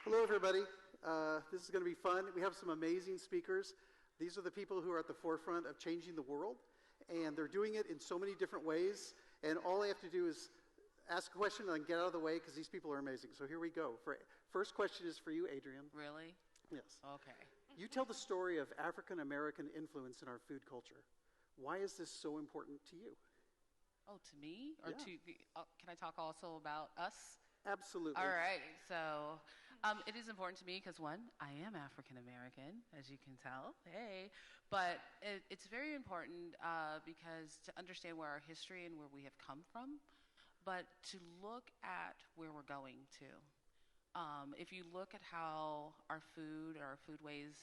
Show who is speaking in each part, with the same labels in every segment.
Speaker 1: Hello, everybody. This is going to be fun. We have some amazing speakers. These are the people who are at the forefront of changing the world, and they're doing it in so many different ways. And all I have to do is ask a question and get out of the way because these people are amazing. So here we go. First question is for you, Adrian.
Speaker 2: Really?
Speaker 1: Yes.
Speaker 2: Okay.
Speaker 1: You tell the story of African American influence in our food culture. Why is this so important to you?
Speaker 2: Oh, to me? Or
Speaker 1: Yeah.
Speaker 2: can I talk also about us?
Speaker 1: Absolutely.
Speaker 2: All right. So it is important to me because, one, I am African American, as you can tell. Hey. But it's very important because to understand where our history and where we have come from, but to look at where we're going to. If you look at how our foodways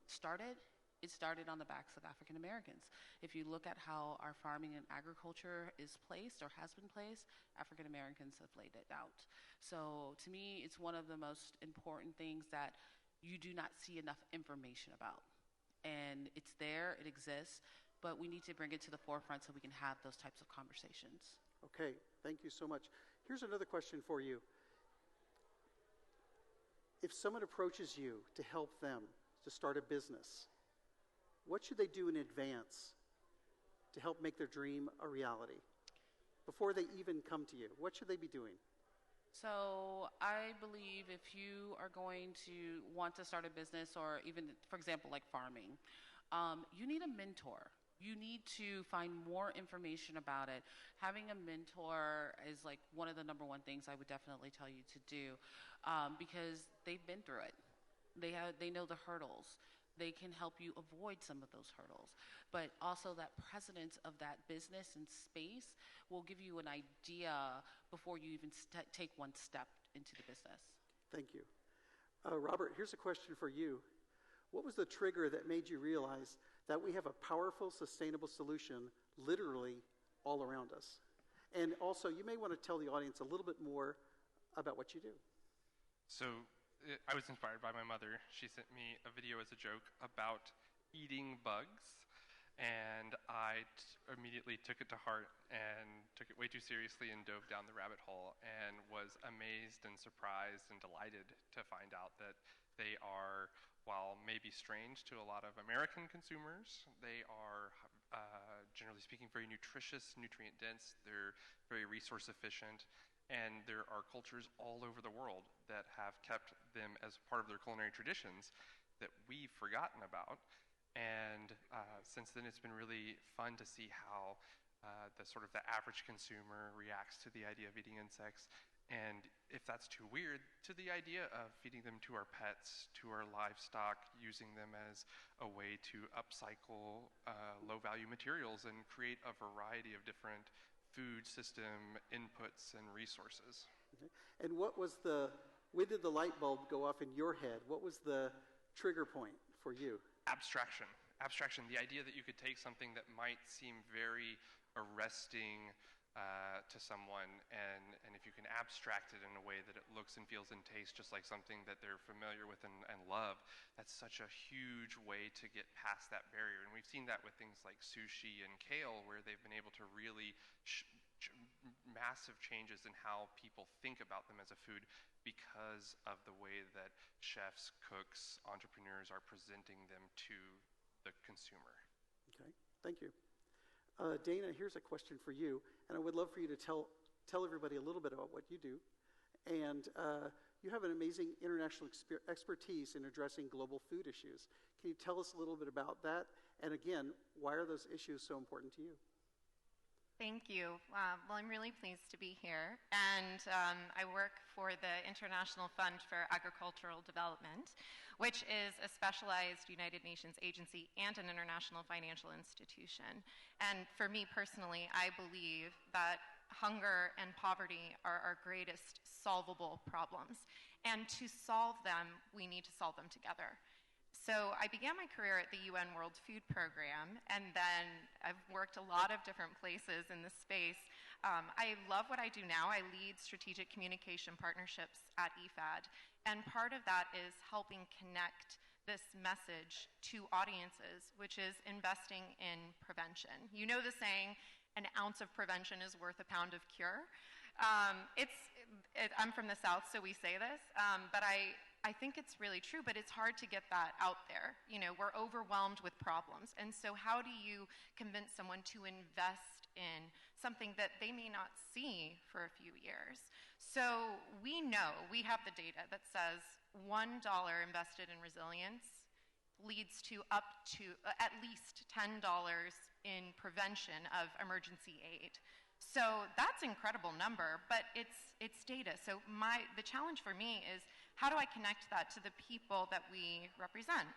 Speaker 2: started, it started on the backs of African Americans. If you look at how our farming and agriculture is placed or has been placed, African Americans have laid it out. So to me, it's one of the most important things that you do not see enough information about. And it's there, it exists, but we need to bring it to the forefront so we can have those types of conversations.
Speaker 1: Okay, thank you so much. Here's another question for you. If someone approaches you to help them to start a business, what should they do in advance to help make their dream a reality? Before they even come to you, what should they be doing?
Speaker 2: So I believe if you are going to want to start a business or even, for example, like farming, you need a mentor. You need to find more information about it. Having a mentor is like one of the number one things I would definitely tell you to do because they've been through it. They know the hurdles. They can help you avoid some of those hurdles. But also that presence of that business and space will give you an idea before you even take one step into the business.
Speaker 1: Thank you. Robert, here's a question for you. What was the trigger that made you realize that we have a powerful, sustainable solution literally all around us? And also, you may want to tell the audience a little bit more about what you do.
Speaker 3: So I was inspired by my mother. She sent me a video as a joke about eating bugs, and I immediately took it to heart and took it way too seriously and dove down the rabbit hole and was amazed and surprised and delighted to find out that they are, while maybe strange to a lot of American consumers, they are, generally speaking, very nutritious, nutrient-dense, they're very resource efficient, and there are cultures all over the world that have kept them as part of their culinary traditions that we've forgotten about. And since then, it's been really fun to see how the average consumer reacts to the idea of eating insects. And if that's too weird, to the idea of feeding them to our pets, to our livestock, using them as a way to upcycle low-value materials and create a variety of different food system inputs and resources.
Speaker 1: Okay. And when did the light bulb go off in your head? What was the trigger point for you?
Speaker 3: Abstraction. The idea that you could take something that might seem very arresting to someone, and if you can abstract it in a way that it looks and feels and tastes just like something that they're familiar with and love, that's such a huge way to get past that barrier. And we've seen that with things like sushi and kale, where they've been able to really massive changes in how people think about them as a food because of the way that chefs, cooks, entrepreneurs are presenting them to the consumer.
Speaker 1: Okay, thank you. Dana, here's a question for you, and I would love for you to tell everybody a little bit about what you do. And you have an amazing international expertise in addressing global food issues. Can you tell us a little bit about that? And again, why are those issues so important to you?
Speaker 4: Thank you. Well, I'm really pleased to be here. And I work for the International Fund for Agricultural Development, which is a specialized United Nations agency and an international financial institution. And for me personally, I believe that hunger and poverty are our greatest solvable problems. And to solve them, we need to solve them together. So I began my career at the UN World Food Program, and then I've worked a lot of different places in this space. I love what I do now. I lead strategic communication partnerships at EFAD, and part of that is helping connect this message to audiences, which is investing in prevention. You know the saying, an ounce of prevention is worth a pound of cure. I'm from the South, so we say this, but I think it's really true, but it's hard to get that out there. You know, we're overwhelmed with problems. And so how do you convince someone to invest in something that they may not see for a few years? So we know, we have the data that says $1 invested in resilience leads to up to at least $10 in prevention of emergency aid. So that's an incredible number, but it's data. So the challenge for me is, how do I connect that to the people that we represent,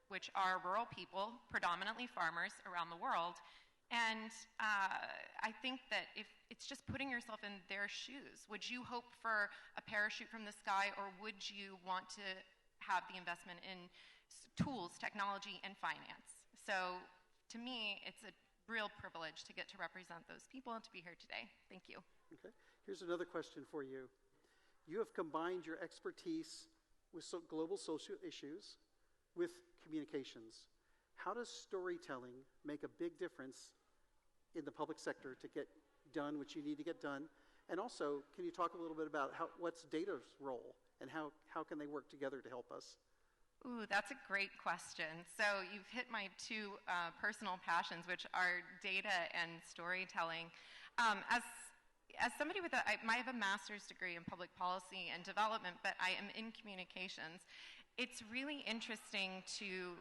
Speaker 4: which are rural people, predominantly farmers around the world? And I think that if it's just putting yourself in their shoes, would you hope for a parachute from the sky, or would you want to have the investment in tools, technology, and finance? So to me, it's a real privilege to get to represent those people and to be here today. Thank you.
Speaker 1: Okay. Here's another question for you. You have combined your expertise with global social issues with communications. How does storytelling make a big difference in the public sector to get done what you need to get done? And also, can you talk a little bit about what's data's role, and how can they work together to help us?
Speaker 4: Ooh, that's a great question. So you've hit my two personal passions, which are data and storytelling. As somebody with I have a master's degree in public policy and development, but I am in communications. It's really interesting to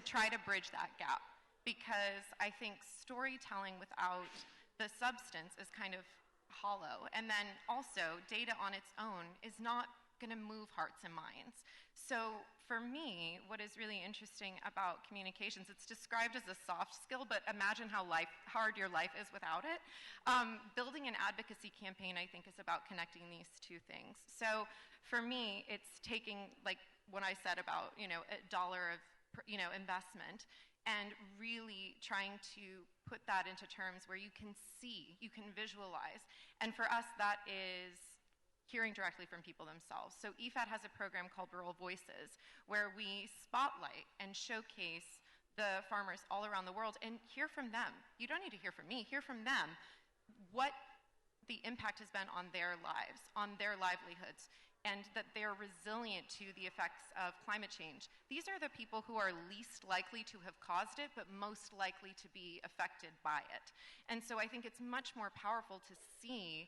Speaker 4: try to bridge that gap, because I think storytelling without the substance is kind of hollow. And then also, data on its own is not going to move hearts and minds. So for me, what is really interesting about communications, it's described as a soft skill, but imagine how hard your life is without it. Building an advocacy campaign, I think, is about connecting these two things. So for me, it's taking, like what I said about, $1 of, investment, and really trying to put that into terms where you can see, you can visualize. And for us, that is hearing directly from people themselves. So EFAD has a program called Rural Voices, where we spotlight and showcase the farmers all around the world and hear from them. You don't need to hear from me, hear from them what the impact has been on their lives, on their livelihoods, and that they're resilient to the effects of climate change. These are the people who are least likely to have caused it, but most likely to be affected by it. And so I think it's much more powerful to see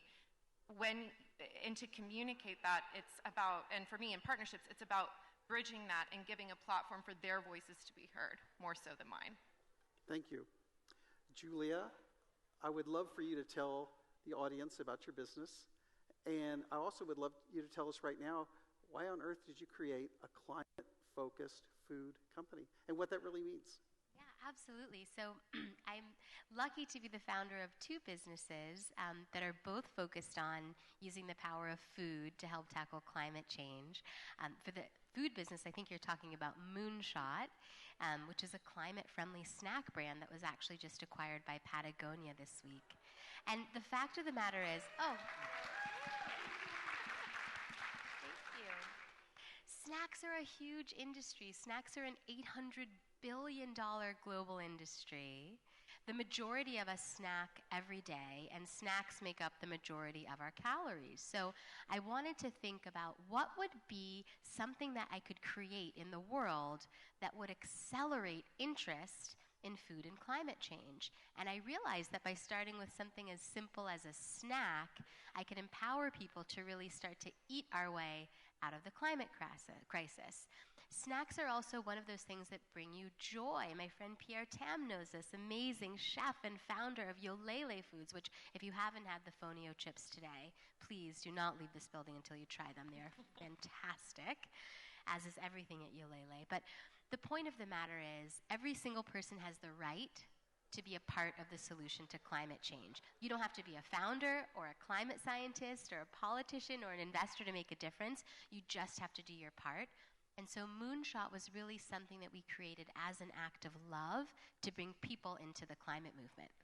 Speaker 4: and to communicate that. It's about, and for me in partnerships, it's about bridging that and giving a platform for their voices to be heard, more so than mine.
Speaker 1: Thank you. Julia, I would love for you to tell the audience about your business. And I also would love you to tell us right now, why on earth did you create a climate-focused food company, and what that really means?
Speaker 5: Absolutely. So I'm lucky to be the founder of two businesses that are both focused on using the power of food to help tackle climate change. For the food business, I think you're talking about Moonshot, which is a climate-friendly snack brand that was actually just acquired by Patagonia this week. And the fact of the matter is, thank you. Snacks are a huge industry. Snacks are an $800 billion global industry. The majority of us snack every day, and snacks make up the majority of our calories. So I wanted to think about what would be something that I could create in the world that would accelerate interest in food and climate change. And I realized that by starting with something as simple as a snack, I could empower people to really start to eat our way out of the climate crisis. Snacks are also one of those things that bring you joy. My friend Pierre Tam knows this, amazing chef and founder of Yolele Foods, which if you haven't had the Fonio chips today, please do not leave this building until you try them. They're fantastic, as is everything at Yolele. But the point of the matter is, every single person has the right to be a part of the solution to climate change. You don't have to be a founder or a climate scientist or a politician or an investor to make a difference. You just have to do your part. And so Moonshot was really something that we created as an act of love to bring people into the climate movement.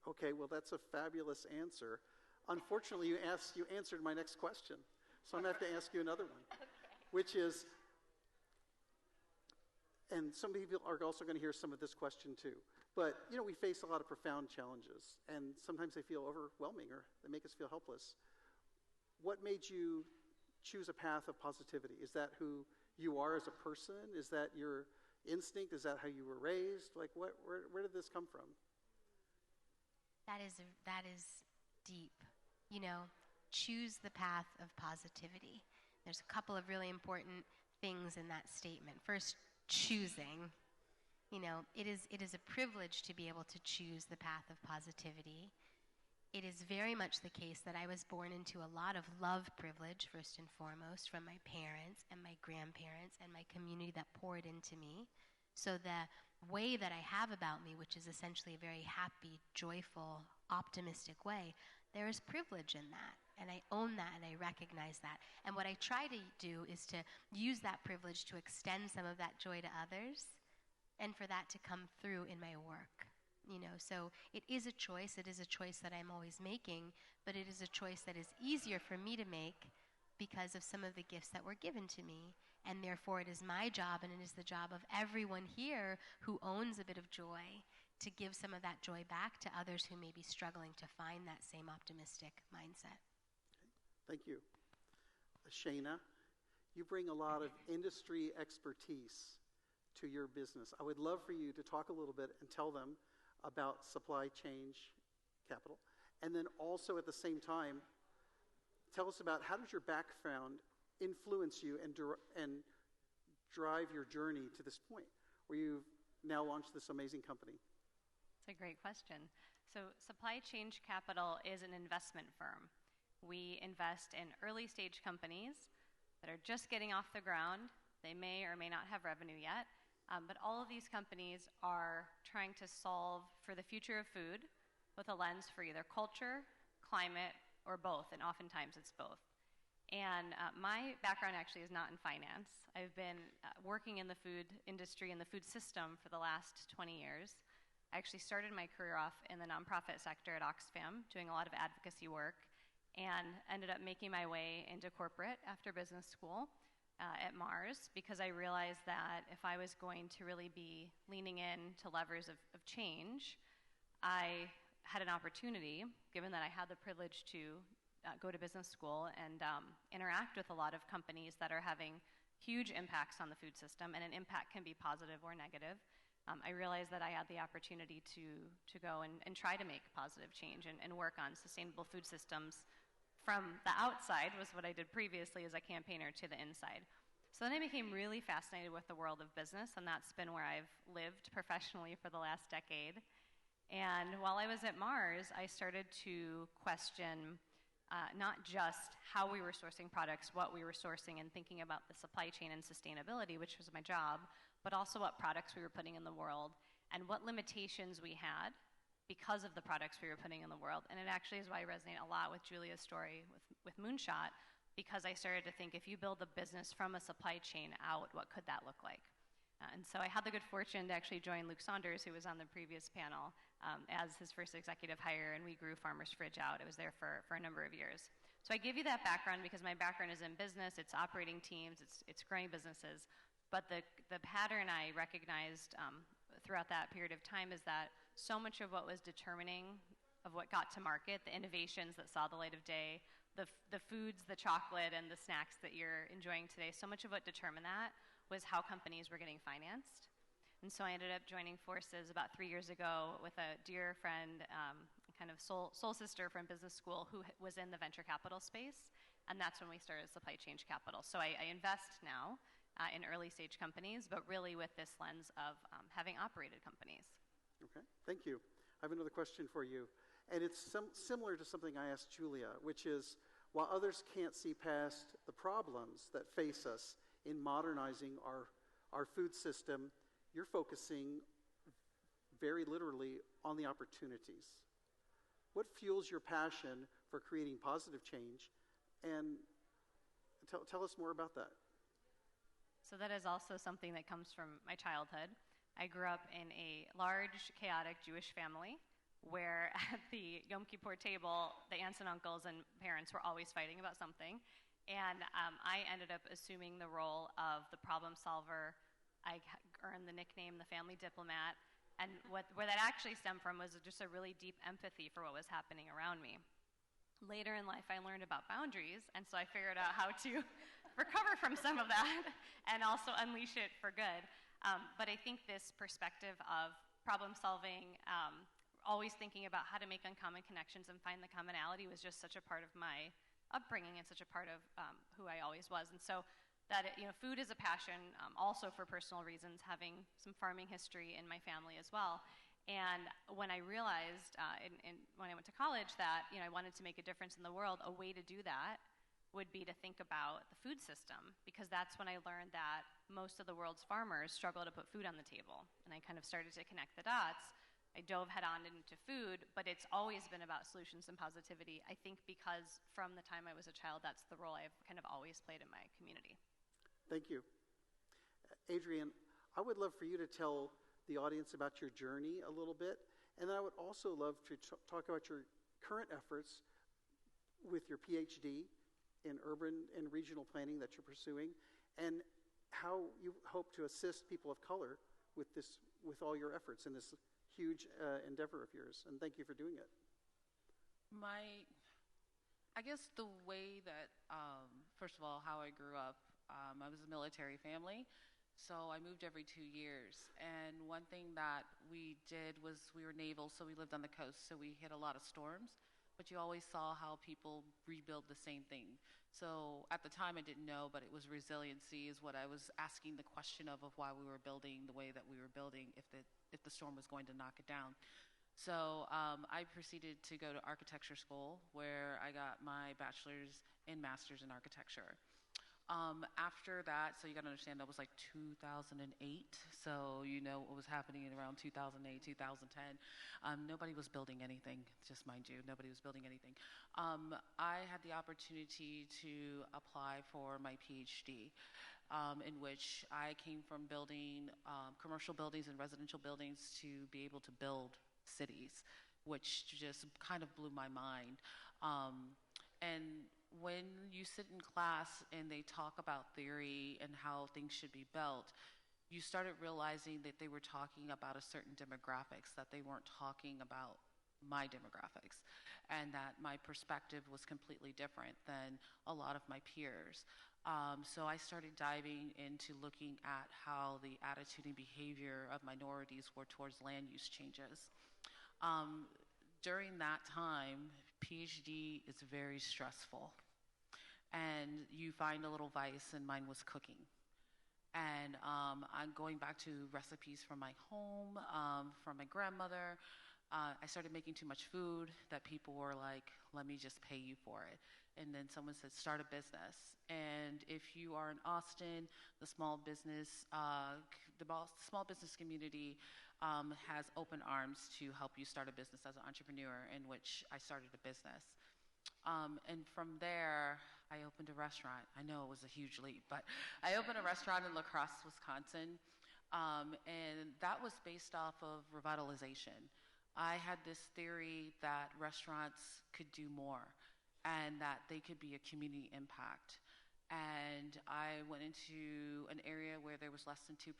Speaker 1: Okay, well, that's a fabulous answer. Unfortunately, you answered my next question. So I'm going to have to ask you another one, which is, and some people are also going to hear some of this question too, but we face a lot of profound challenges, and sometimes they feel overwhelming or they make us feel helpless. What made you choose a path of positivity? Is that who you are as a person? Is that your instinct? Is that how you were raised? Like, where did this come from?
Speaker 5: That is deep. You know, choose the path of positivity. There's a couple of really important things in that statement. First, choosing. You know, it is a privilege to be able to choose the path of positivity. It is very much the case that I was born into a lot of love privilege, first and foremost, from my parents and my grandparents and my community that poured into me. So the way that I have about me, which is essentially a very happy, joyful, optimistic way, there is privilege in that. And I own that and I recognize that. And what I try to do is to use that privilege to extend some of that joy to others and for that to come through in my work. You know, so it is a choice. It is a choice that I'm always making, but it is a choice that is easier for me to make because of some of the gifts that were given to me. And therefore, it is my job, and it is the job of everyone here who owns a bit of joy to give some of that joy back to others who may be struggling to find that same optimistic mindset.
Speaker 1: Thank you. Shayna, you bring a lot of industry expertise to your business. I would love for you to talk a little bit and tell them about supply chain capital. And then also at the same time, tell us about how does your background influence you and drive your journey to this point where you've now launched this amazing company?
Speaker 6: It's a great question. So Supply Chain Capital is an investment firm. We invest in early stage companies that are just getting off the ground. They may or may not have revenue yet. But all of these companies are trying to solve for the future of food with a lens for either culture, climate, or both, and oftentimes it's both. And my background actually is not in finance. I've been working in the food industry and the food system for the last 20 years. I actually started my career off in the nonprofit sector at Oxfam, doing a lot of advocacy work, and ended up making my way into corporate after business school. At Mars, because I realized that if I was going to really be leaning in to levers of change, I had an opportunity, given that I had the privilege to go to business school and interact with a lot of companies that are having huge impacts on the food system, and an impact can be positive or negative. I realized that I had the opportunity to go and try to make positive change and work on sustainable food systems from the outside, was what I did previously as a campaigner, to the inside. So then I became really fascinated with the world of business, and that's been where I've lived professionally for the last decade. And while I was at Mars, I started to question not just how we were sourcing products, what we were sourcing, and thinking about the supply chain and sustainability, which was my job, but also what products we were putting in the world and what limitations we had because of the products we were putting in the world. And it actually is why I resonate a lot with Julia's story with Moonshot, because I started to think, if you build a business from a supply chain out, what could that look like? And so I had the good fortune to actually join Luke Saunders, who was on the previous panel, as his first executive hire, and we grew Farmer's Fridge out. It was there for a number of years. So I give you that background because my background is in business, it's operating teams, it's growing businesses. But the pattern I recognized throughout that period of time is that so much of what was determining of what got to market, the innovations that saw the light of day, the foods, the chocolate, and the snacks that you're enjoying today, so much of what determined that was how companies were getting financed. And so I ended up joining forces about 3 years ago with a dear friend, kind of soul sister from business school, who was in the venture capital space, and that's when we started Supply Chain Capital. So I invest now in early stage companies, but really with this lens of having operated companies.
Speaker 1: Okay, thank you. I have another question for you, and it's similar to something I asked Julia, which is, while others can't see past the problems that face us in modernizing our food system, you're focusing very literally on the opportunities. What fuels your passion for creating positive change? And tell us more about that.
Speaker 6: So that is also something that comes from my childhood. I grew up in a large, chaotic Jewish family where at the Yom Kippur table, the aunts and uncles and parents were always fighting about something. And I ended up assuming the role of the problem solver. I earned the nickname the family diplomat. And where that actually stemmed from was just a really deep empathy for what was happening around me. Later in life, I learned about boundaries, and so I figured out how to recover from some of that and also unleash it for good. But I think this perspective of problem solving, always thinking about how to make uncommon connections and find the commonality was just such a part of my upbringing and such a part of who I always was. And so that, food is a passion, also for personal reasons, having some farming history in my family as well. And when I realized, when I went to college, that I wanted to make a difference in the world, a way to do that would be to think about the food system, because that's when I learned that most of the world's farmers struggle to put food on the table. And I kind of started to connect the dots. I dove head on into food, but it's always been about solutions and positivity, I think, because from the time I was a child, that's the role I've kind of always played in my community.
Speaker 1: Thank you. Adrian, I would love for you to tell the audience about your journey a little bit, and then I would also love to talk about your current efforts with your PhD in urban and regional planning that you're pursuing, and how you hope to assist people of color with all your efforts in this huge endeavor of yours. And thank you for doing it.
Speaker 2: I guess the way that, first of all, how I grew up, I was a military family, so I moved every 2 years. And one thing that we did was we were naval, so we lived on the coast, so we hit a lot of storms. But you always saw how people rebuild the same thing. So at the time I didn't know, but it was resiliency is what I was asking the question of why we were building the way that we were building if the storm was going to knock it down. So I proceeded to go to architecture school, where I got my bachelor's and master's in architecture. After that, so you got to understand, that was like 2008. So you know what was happening in around 2008, 2010. Nobody was building anything, just mind you, nobody was building anything. I had the opportunity to apply for my PhD, in which I came from building commercial buildings and residential buildings to be able to build cities, which just kind of blew my mind. And when you sit in class and they talk about theory and how things should be built, you started realizing that they were talking about a certain demographics, that they weren't talking about my demographics, and that my perspective was completely different than a lot of my peers. So I started diving into looking at how the attitude and behavior of minorities were towards land use changes. During that time, PhD is very stressful, and you find a little vice, and mine was cooking. And I'm going back to recipes from my home, from my grandmother. I started making too much food that people were like, let me just pay you for it. And then someone said, start a business. And if you are in Austin, the small business community has open arms to help you start a business as an entrepreneur, in which I started a business. And from there, I opened a restaurant. I know it was a huge leap, but I opened a restaurant in La Crosse, Wisconsin, and that was based off of revitalization. I had this theory that restaurants could do more and that they could be a community impact. And I went into an area where there was less than 2%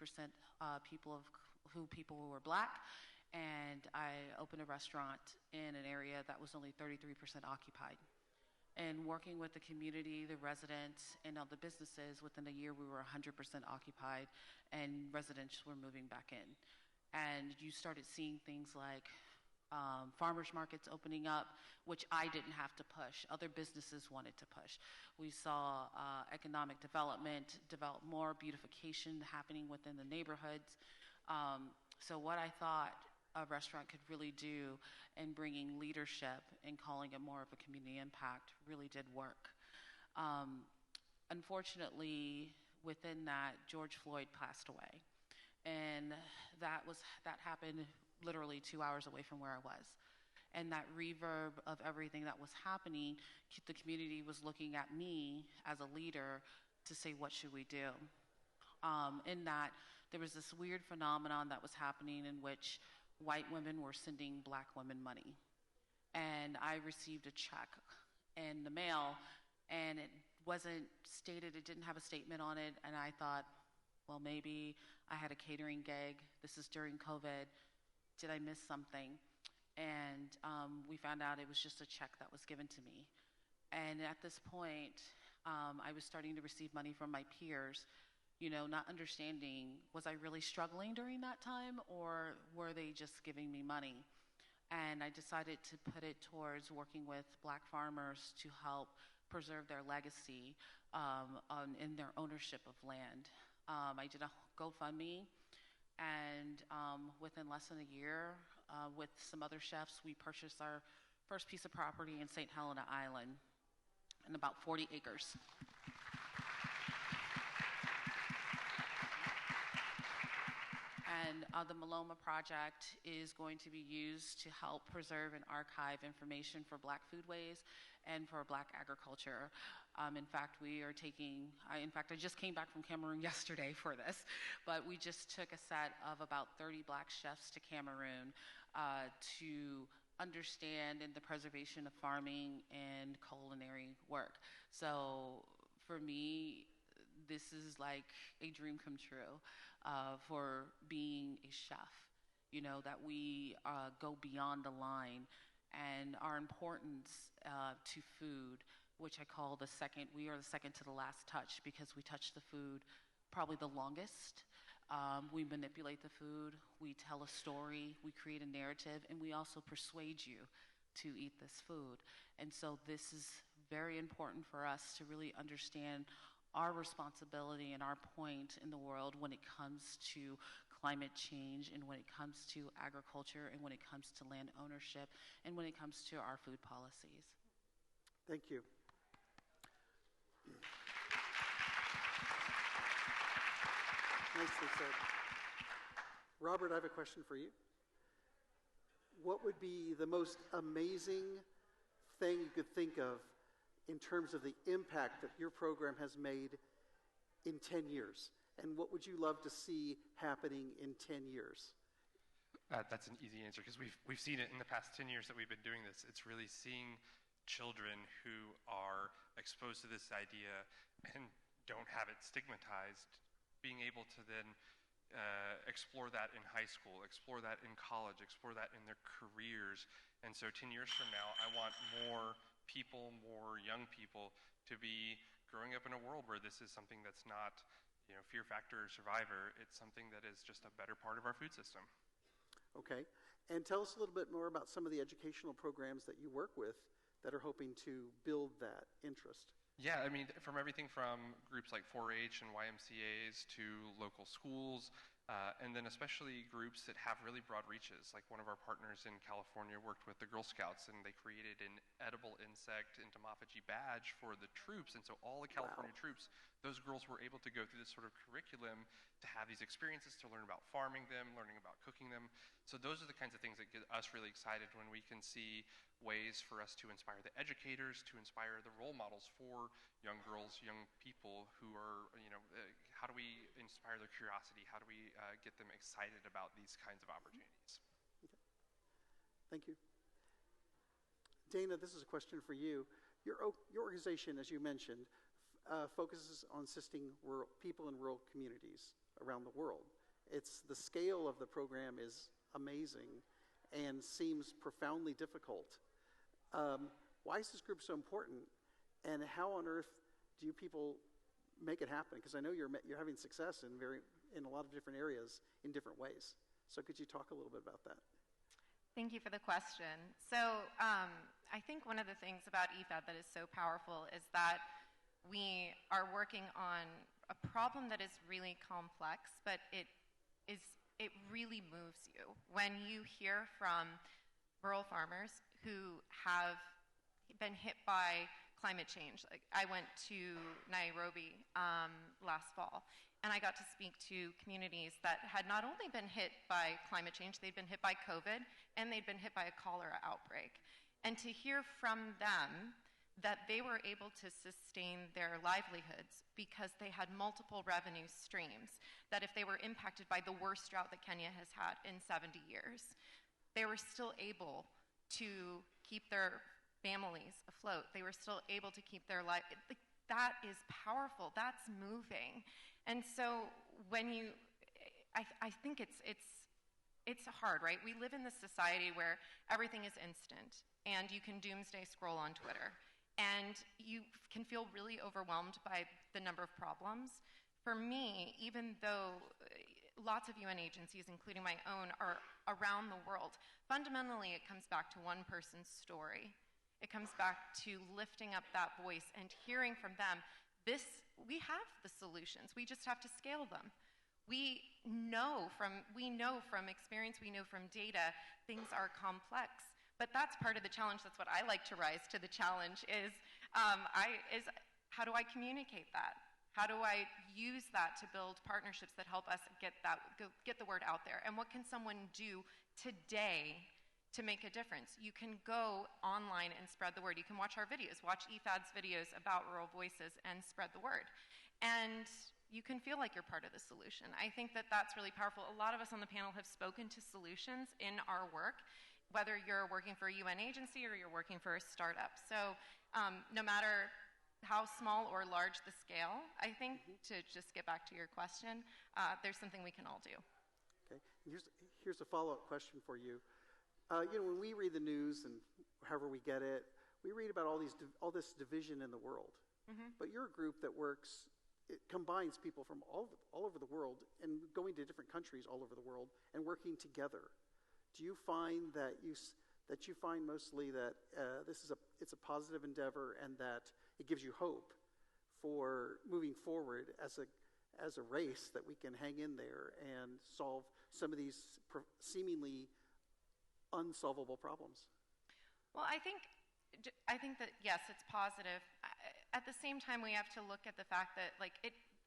Speaker 2: people who were Black, and I opened a restaurant in an area that was only 33% occupied. And working with the community, the residents, and all the businesses, within a year we were 100% occupied, and residents were moving back in. And you started seeing things like farmers markets opening up, which I didn't have to push. Other businesses wanted to push. We saw economic development, more beautification happening within the neighborhoods. So what I thought a restaurant could really do in bringing leadership and calling it more of a community impact really did work. Unfortunately, within that, George Floyd passed away. And that happened literally 2 hours away from where I was. And that reverb of everything that was happening, the community was looking at me as a leader to say, what should we do? In that, there was this weird phenomenon that was happening in which white women were sending Black women money. And I received a check in the mail, and it wasn't stated, it didn't have a statement on it, and I thought, well, maybe I had a catering gig. This is during COVID. Did I miss something? and we found out it was just a check that was given to me. And at this point, I was starting to receive money from my peers, not understanding, was I really struggling during that time, or were they just giving me money? And I decided to put it towards working with Black farmers to help preserve their legacy in their ownership of land. I did a GoFundMe, and within less than a year, with some other chefs, we purchased our first piece of property in St. Helena Island, in about 40 acres. And the Maloma project is going to be used to help preserve and archive information for Black foodways and for Black agriculture. In fact, I just came back from Cameroon yesterday for this, but we just took a set of about 30 Black chefs to Cameroon to understand in the preservation of farming and culinary work. So for me, this is like a dream come true for being a chef, that we go beyond the line, and our importance to food, which I call we are the second to the last touch, because we touch the food probably the longest. We manipulate the food, we tell a story, we create a narrative, and we also persuade you to eat this food. And so this is very important for us to really understand our responsibility and our point in the world when it comes to climate change, and when it comes to agriculture, and when it comes to land ownership, and when it comes to our food policies.
Speaker 1: Thank you. Nicely said. Robert, I have a question for you. What would be the most amazing thing you could think of in terms of the impact that your program has made in 10 years? And what would you love to see happening in 10 years?
Speaker 3: That's an easy answer, because we've seen it in the past 10 years that we've been doing this. It's really seeing children who are exposed to this idea and don't have it stigmatized, being able to then explore that in high school, explore that in college, explore that in their careers. And so 10 years from now, I want more people, more young people, to be growing up in a world where this is something that's not, fear factor or survivor. It's something that is just a better part of our food system.
Speaker 1: Okay. And tell us a little bit more about some of the educational programs that you work with that are hoping to build that interest.
Speaker 3: Yeah, from everything from groups like 4-H and YMCAs to local schools, and then especially groups that have really broad reaches. Like one of our partners in California worked with the Girl Scouts, and they created an edible insect entomophagy badge for the troops. And so all the California troops, those girls were able to go through this sort of curriculum to have these experiences, to learn about farming them, learning about cooking them. So those are the kinds of things that get us really excited when we can see ways for us to inspire the educators, to inspire the role models for young girls, young people who are, how do we inspire their curiosity? How do we get them excited about these kinds of opportunities?
Speaker 1: Okay. Thank you. Dana, this is a question for you. Your organization, as you mentioned, focuses on assisting people in rural communities around the world. The scale of the program is amazing and seems profoundly difficult. Why is this group so important, and how on earth do you people make it happen? Because I know you're having success in a lot of different areas in different ways. So could you talk a little bit about that?
Speaker 4: Thank you for the question. So I think one of the things about EFAB that is so powerful is that we are working on a problem that is really complex, but it really moves you. When you hear from rural farmers who have been hit by climate change. Like, I went to Nairobi last fall, and I got to speak to communities that had not only been hit by climate change, they'd been hit by COVID, and they'd been hit by a cholera outbreak. And to hear from them that they were able to sustain their livelihoods because they had multiple revenue streams, that if they were impacted by the worst drought that Kenya has had in 70 years, they were still able to keep their families afloat. They were still able to keep their life. That is powerful. That's moving. And so when I think it's it's hard, right? We live in this society where everything is instant, and you can doomsday scroll on Twitter, and you can feel really overwhelmed by the number of problems. For me, even though lots of UN agencies, including my own, are around the world, fundamentally it comes back to one person's story. It comes back to lifting up that voice and hearing from them. We have the solutions. We just have to scale them. We know from experience, we know from data, things are complex. But that's part of the challenge. That's what I like to rise to the challenge is how do I communicate that? How do I use that to build partnerships that help us get the word out there? And what can someone do today to make a difference? You can go online and spread the word. You can watch our videos, watch EFAD's videos about rural voices and spread the word. And you can feel like you're part of the solution. I think that that's really powerful. A lot of us on the panel have spoken to solutions in our work, whether you're working for a UN agency or you're working for a startup. So no matter how small or large the scale, I think, to just get back to your question, there's something we can all do.
Speaker 1: Okay, here's a follow-up question for you. When we read the news and however we get it, we read about all this division in the world. But you're a group that works. It combines people from all over the world and going to different countries all over the world and working together. Do you find that you find mostly that it's a positive endeavor and that it gives you hope for moving forward as a race, that we can hang in there and solve some of these seemingly unsolvable problems?
Speaker 4: Well, I think that yes, it's positive. At the same time, we have to look at the fact that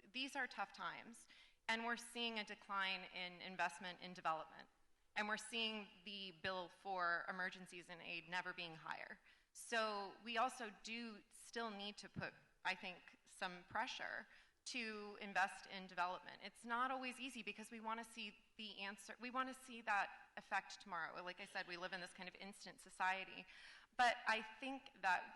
Speaker 4: these are tough times, and we're seeing a decline in investment in development, and we're seeing the bill for emergencies and aid never being higher. So we also do still need to put, I think, some pressure to invest in development. It's not always easy because we want to see the answer. We want to see that effect tomorrow. Like I said, we live in this kind of instant society. But I think that,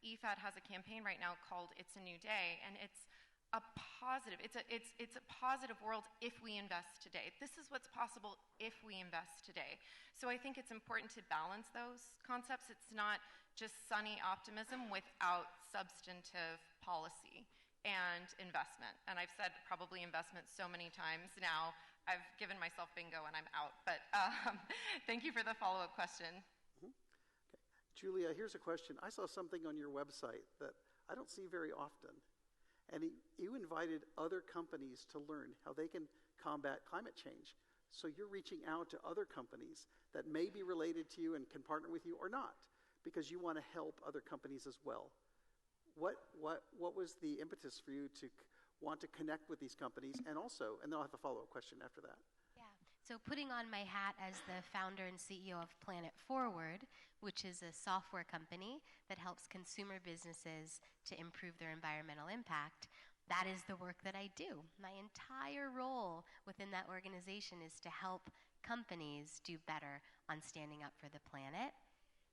Speaker 4: EFAD has a campaign right now called It's a New Day, and it's a positive. It's a positive world if we invest today. This is what's possible if we invest today. So I think it's important to balance those concepts. It's not just sunny optimism without substantive policy and investment. And I've said probably investment so many times now, I've given myself bingo and I'm out. But thank you for the follow-up question.
Speaker 1: Julia, here's a question. I saw something on your website that I don't see very often. And you invited other companies to learn how they can combat climate change. So you're reaching out to other companies that may be related to you and can partner with you or not, because you want to help other companies as well. What was the impetus for you to want to connect with these companies? And then I'll have a follow-up question after that.
Speaker 5: So putting on my hat as the founder and CEO of Planet Forward, which is a software company that helps consumer businesses to improve their environmental impact, that is the work that I do. My entire role within that organization is to help companies do better on standing up for the planet.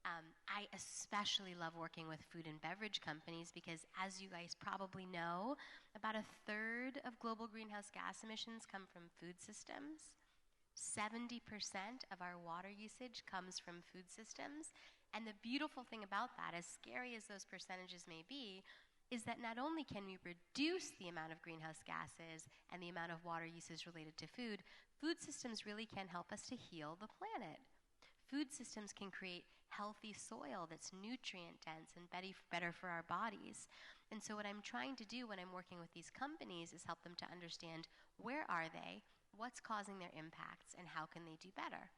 Speaker 5: I especially love working with food and beverage companies because, as you guys probably know, about a third of global greenhouse gas emissions come from food systems. 70% of our water usage comes from food systems. And the beautiful thing about that, as scary as those percentages may be, is that not only can we reduce the amount of greenhouse gases and the amount of water usage related to food, food systems really can help us to heal the planet. Food systems can create healthy soil that's nutrient dense and better for our bodies. And so what I'm trying to do when I'm working with these companies is help them to understand, where are they? What's causing their impacts, and how can they do better?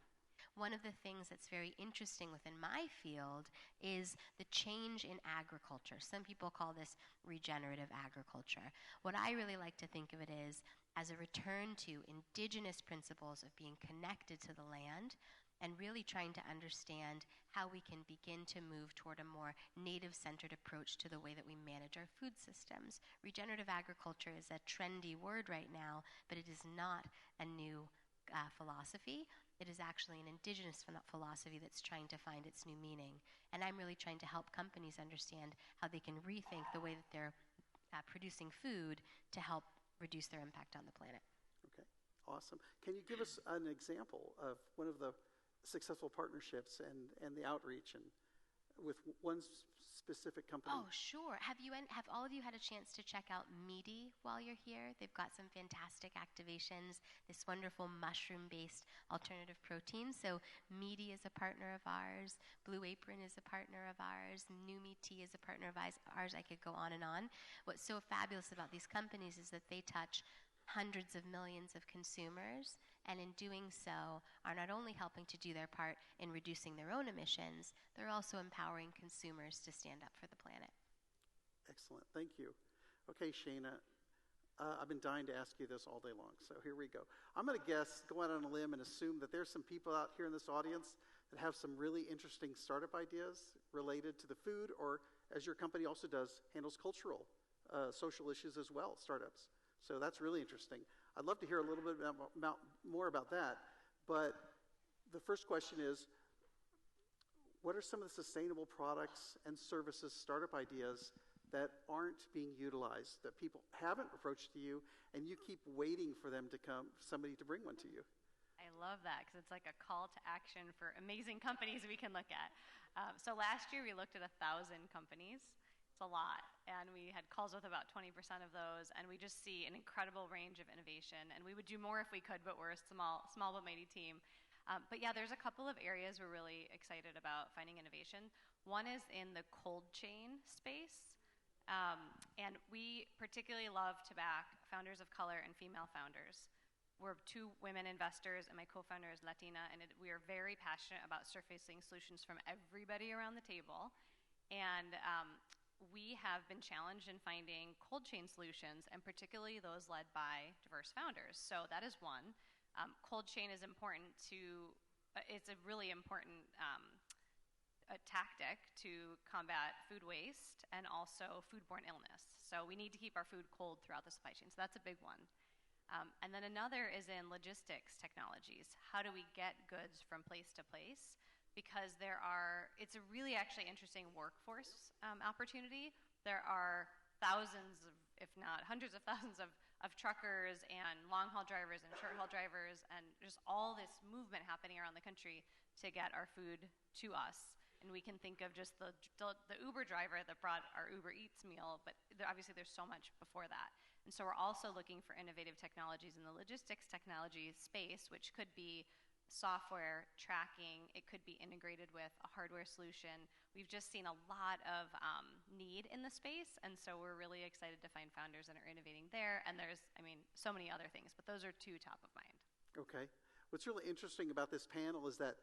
Speaker 5: One of the things that's very interesting within my field is the change in agriculture. Some people call this regenerative agriculture. What I really like to think of it is as a return to indigenous principles of being connected to the land and really trying to understand how we can begin to move toward a more native-centered approach to the way that we manage our food systems. Regenerative agriculture is a trendy word right now, but it is not a new philosophy. It is actually an indigenous philosophy that's trying to find its new meaning. And I'm really trying to help companies understand how they can rethink the way that they're producing food to help reduce their impact on the planet.
Speaker 1: Okay. Awesome. Can you give us an example of one of the successful partnerships and the outreach and with one specific company?
Speaker 5: Oh, sure. Have all of you had a chance to check out Meaty while you're here? They've got some fantastic activations, this wonderful mushroom-based alternative protein. So Meaty is a partner of ours. Blue Apron is a partner of ours. Numi Tea is a partner of ours. I could go on and on. What's so fabulous about these companies is that they touch hundreds of millions of consumers, and in doing so are not only helping to do their part in reducing their own emissions, they're also empowering consumers to stand up for the planet.
Speaker 1: Excellent. Thank you. Okay, Shayna, I've been dying to ask you this all day long, so here we go. I'm going to go out on a limb and assume that there's some people out here in this audience that have some really interesting startup ideas related to the food, or, as your company also does, handles cultural, social issues as well, startups. So that's really interesting. I'd love to hear a little bit more about that. But the first question is, what are some of the sustainable products and services, startup ideas that aren't being utilized, that people haven't approached to you, and you keep waiting for them to come, somebody to bring one to you?
Speaker 6: I love that because it's like a call to action for amazing companies we can look at. So last year we looked at 1,000 companies. It's a lot, and we had calls with about 20% of those, and we just see an incredible range of innovation, and we would do more if we could, but we're a small but mighty team. But yeah, there's a couple of areas we're really excited about finding innovation. One is in the cold chain space, and we particularly love to back founders of color and female founders. We're 2 women investors, and my co-founder is Latina, and we are very passionate about surfacing solutions from everybody around the table. And we have been challenged in finding cold chain solutions, and particularly those led by diverse founders. So that is one. Cold chain is important it's a really important a tactic to combat food waste and also foodborne illness. So we need to keep our food cold throughout the supply chain. So that's a big one. And then another is in logistics technologies. How do we get goods from place to place? Because it's a really actually interesting workforce opportunity. There are thousands of, if not hundreds of thousands of truckers and long-haul drivers and short-haul drivers, and just all this movement happening around the country to get our food to us. And we can think of just the Uber driver that brought our Uber Eats meal, but obviously there's so much before that. And so we're also looking for innovative technologies in the logistics technology space, which could be software tracking, it could be integrated with a hardware solution. We've just seen a lot of need in the space, and so we're really excited to find founders that are innovating there. And there's, so many other things, but those are 2 top of mind.
Speaker 1: Okay. What's really interesting about this panel is that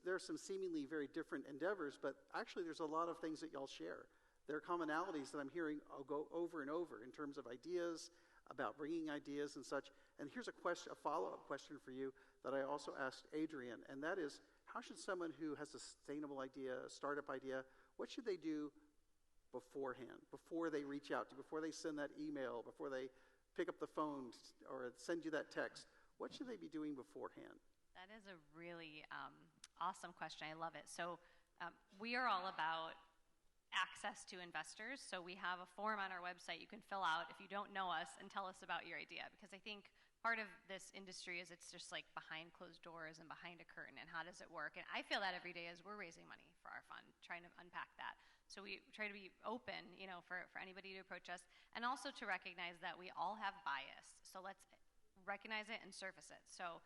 Speaker 1: there are some seemingly very different endeavors, but actually there's a lot of things that y'all share. There are commonalities that I'm hearing go over and over in terms of ideas, about bringing ideas and such. And here's a follow-up question for you that I also asked Adrian, and that is, how should someone who has a sustainable idea, a startup idea, what should they do beforehand, before they reach out to you, before they send that email, before they pick up the phone or send you that text? What should they be doing beforehand?
Speaker 6: That is a really awesome question. I love it. So we are all about access to investors. So we have a form on our website you can fill out if you don't know us and tell us about your idea. Because I think part of this industry is it's just like behind closed doors and behind a curtain, and how does it work? And I feel that every day as we're raising money for our fund, trying to unpack that. So we try to be open, for anybody to approach us, and also to recognize that we all have bias. So let's recognize it and surface it. So,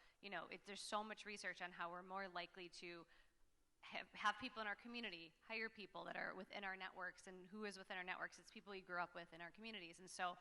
Speaker 6: there's so much research on how we're more likely to have people in our community, hire people that are within our networks, and who is within our networks? It's people we grew up with in our communities. And so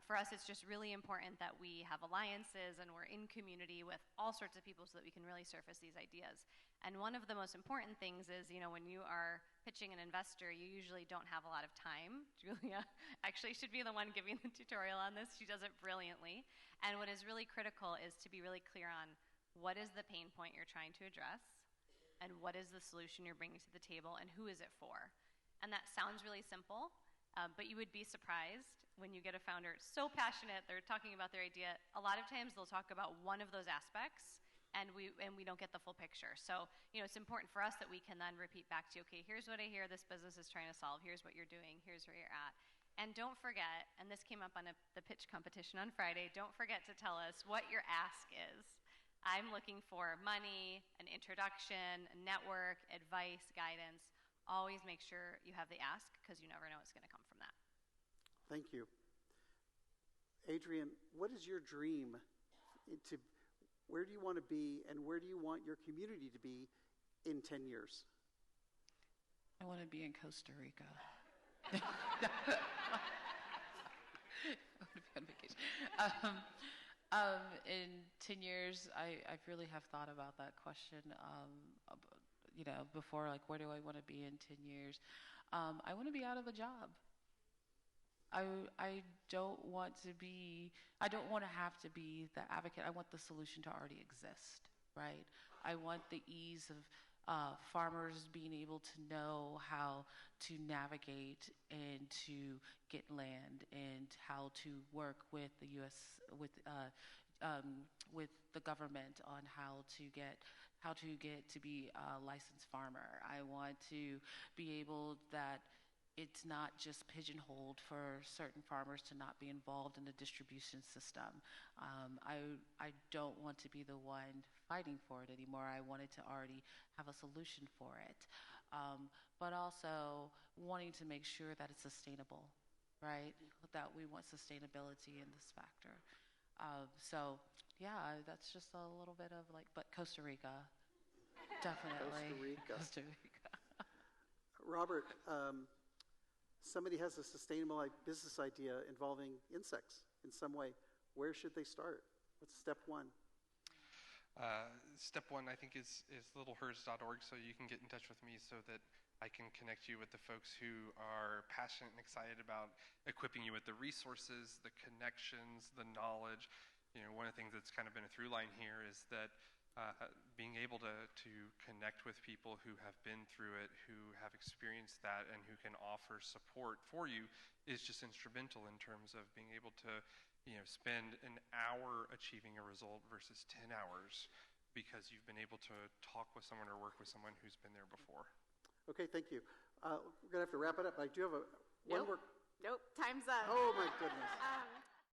Speaker 6: for us, it's just really important that we have alliances and we're in community with all sorts of people so that we can really surface these ideas. And one of the most important things is, when you are pitching an investor, you usually don't have a lot of time. Julia actually should be the one giving the tutorial on this. She does it brilliantly. And what is really critical is to be really clear on what is the pain point you're trying to address, and what is the solution you're bringing to the table, and who is it for? And that sounds really simple, but you would be surprised when you get a founder so passionate, they're talking about their idea. A lot of times they'll talk about one of those aspects, and we don't get the full picture. So, it's important for us that we can then repeat back to you, okay, here's what I hear this business is trying to solve, here's what you're doing, here's where you're at. And don't forget, and this came up on the pitch competition on Friday, don't forget to tell us what your ask is. I'm looking for money, an introduction, a network, advice, guidance. Always make sure you have the ask, because you never know what's going to come from that.
Speaker 1: Thank you. Adrian, what is your dream? Where do you want to be, and where do you want your community to be in 10 years?
Speaker 2: I want to be in Costa Rica. I want to be on vacation. In 10 years, I really have thought about that question. Before, like, where do I want to be in 10 years? I want to be out of a job. I don't want to have to be the advocate. I want the solution to already exist, right? I want the ease of farmers being able to know how to navigate and to get land, and how to work with the with the government on how to get to be a licensed farmer. I want to be able that it's not just pigeonholed for certain farmers to not be involved in the distribution system. I don't want to be the one fighting for it anymore. I wanted to already have a solution for it. But also wanting to make sure that it's sustainable, right? That we want sustainability in this factor. That's just a little bit of but Costa Rica, definitely. Costa Rica.
Speaker 1: Robert, somebody has a sustainable business idea involving insects in some way. Where should they start? What's step one?
Speaker 3: Step one, I think, is littlehers.org, so you can get in touch with me so that I can connect you with the folks who are passionate and excited about equipping you with the resources, the connections, the knowledge. One of the things that's kind of been a through line here is that being able to connect with people who have been through it, who have experienced that, and who can offer support for you is just instrumental in terms of being able to spend an hour achieving a result versus 10 hours because you've been able to talk with someone or work with someone who's been there before.
Speaker 1: Okay, thank you. We're going to have to wrap it up. I do have one more.
Speaker 7: Nope, time's up.
Speaker 1: Oh, my goodness.